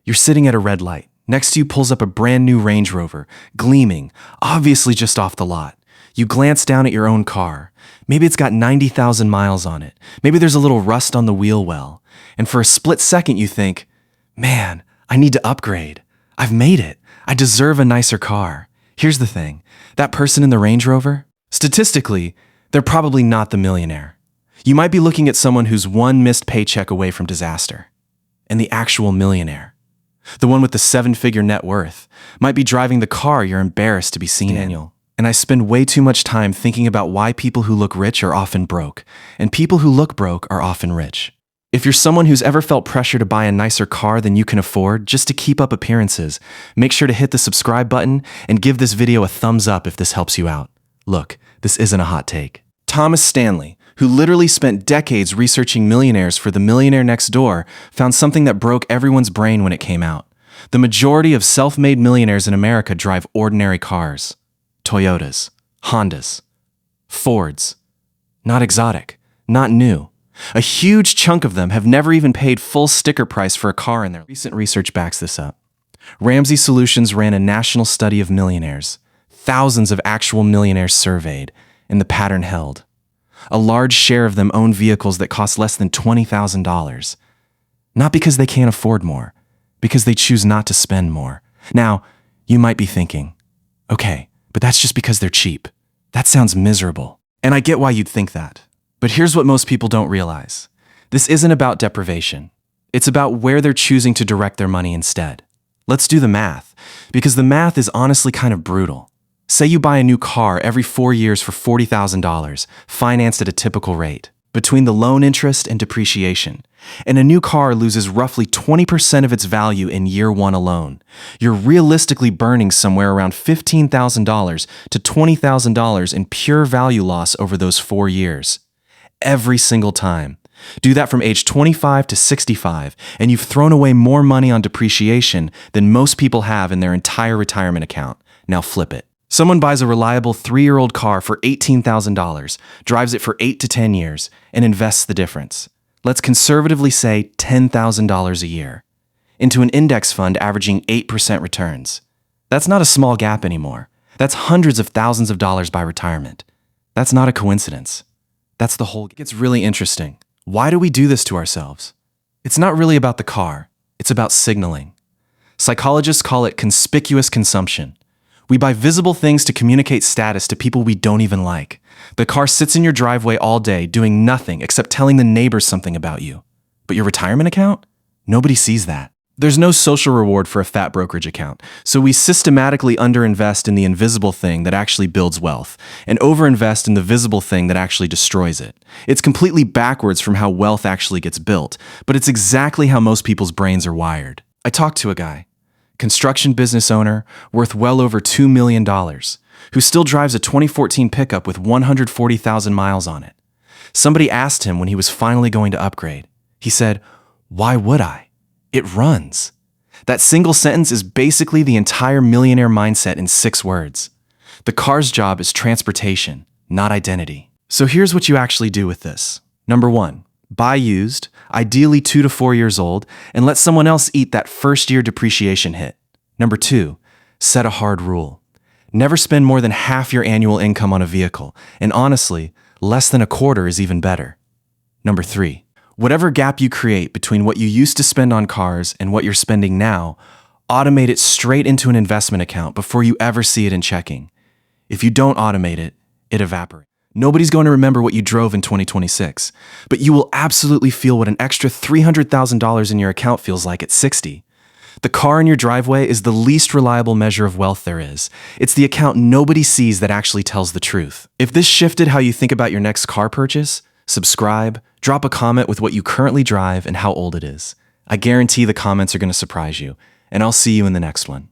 You're sitting at a red light. Next to you pulls up a brand new Range Rover, gleaming, obviously just off the lot. You glance down at your own car. Maybe it's got 90,000 miles on it. Maybe there's a little rust on the wheel well. And for a split second you think, man, I need to upgrade. I've made it. I deserve a nicer car. Here's the thing. That person in the Range Rover, statistically, they're probably not the millionaire. You might be looking at someone who's one missed paycheck away from disaster. And the actual millionaire, the one with the 7-figure net worth, might be driving the car you're embarrassed to be seen in. Daniel. And I spend way too much time thinking about why people who look rich are often broke, and people who look broke are often rich. If you're someone who's ever felt pressure to buy a nicer car than you can afford just to keep up appearances, make sure to hit the subscribe button and give this video a thumbs up if this helps you out. Look, this isn't a hot take. Thomas Stanley, who literally spent decades researching millionaires for The Millionaire Next Door, found something that broke everyone's brain when it came out. The majority of self-made millionaires in America drive ordinary cars. Toyotas, Hondas, Fords. Not exotic, not new. A huge chunk of them have never even paid full sticker price for a car in their life. Recent research backs this up. Ramsey Solutions ran a national study of millionaires, thousands of actual millionaires surveyed, and the pattern held. A large share of them own vehicles that cost less than $20,000. Not because they can't afford more, because they choose not to spend more. Now, you might be thinking, okay, but that's just because they're cheap. That sounds miserable. And I get why you'd think that. But here's what most people don't realize. This isn't about deprivation. It's about where they're choosing to direct their money instead. Let's do the math, because the math is honestly kind of brutal. Say you buy a new car every 4 years for $40,000, financed at a typical rate, between the loan interest and depreciation, and a new car loses roughly 20% of its value in year one alone. You're realistically burning somewhere around $15,000 to $20,000 in pure value loss over those 4 years. Every single time. Do that from age 25 to 65, and you've thrown away more money on depreciation than most people have in their entire retirement account. Now flip it. Someone buys a reliable 3-year-old car for $18,000, drives it for 8 to 10 years, and invests the difference. Let's conservatively say $10,000 a year, into an index fund averaging 8% returns. That's not a small gap anymore. That's hundreds of thousands of dollars by retirement. That's not a coincidence. That's the whole. It gets really interesting. Why do we do this to ourselves? It's not really about the car. It's about signaling. Psychologists call it conspicuous consumption. We buy visible things to communicate status to people we don't even like. The car sits in your driveway all day doing nothing except telling the neighbors something about you. But your retirement account? Nobody sees that. There's no social reward for a fat brokerage account, so we systematically underinvest in the invisible thing that actually builds wealth, and overinvest in the visible thing that actually destroys it. It's completely backwards from how wealth actually gets built, but it's exactly how most people's brains are wired. I talked to a guy, construction business owner, worth well over $2 million, who still drives a 2014 pickup with 140,000 miles on it. Somebody asked him when he was finally going to upgrade. He said, "Why would I? It runs." That single sentence is basically the entire millionaire mindset in 6 words. The car's job is transportation, not identity. So here's what you actually do with this. Number 1, buy used, ideally 2 to 4 years old, and let someone else eat that first-year depreciation hit. Number 2, set a hard rule. Never spend more than half your annual income on a vehicle, and honestly, less than a quarter is even better. Number 3, whatever gap you create between what you used to spend on cars and what you're spending now, automate it straight into an investment account before you ever see it in checking. If you don't automate it, it evaporates. Nobody's going to remember what you drove in 2026, but you will absolutely feel what an extra $300,000 in your account feels like at 60. The car in your driveway is the least reliable measure of wealth there is. It's the account nobody sees that actually tells the truth. If this shifted how you think about your next car purchase, subscribe, drop a comment with what you currently drive and how old it is. I guarantee the comments are going to surprise you, and I'll see you in the next one.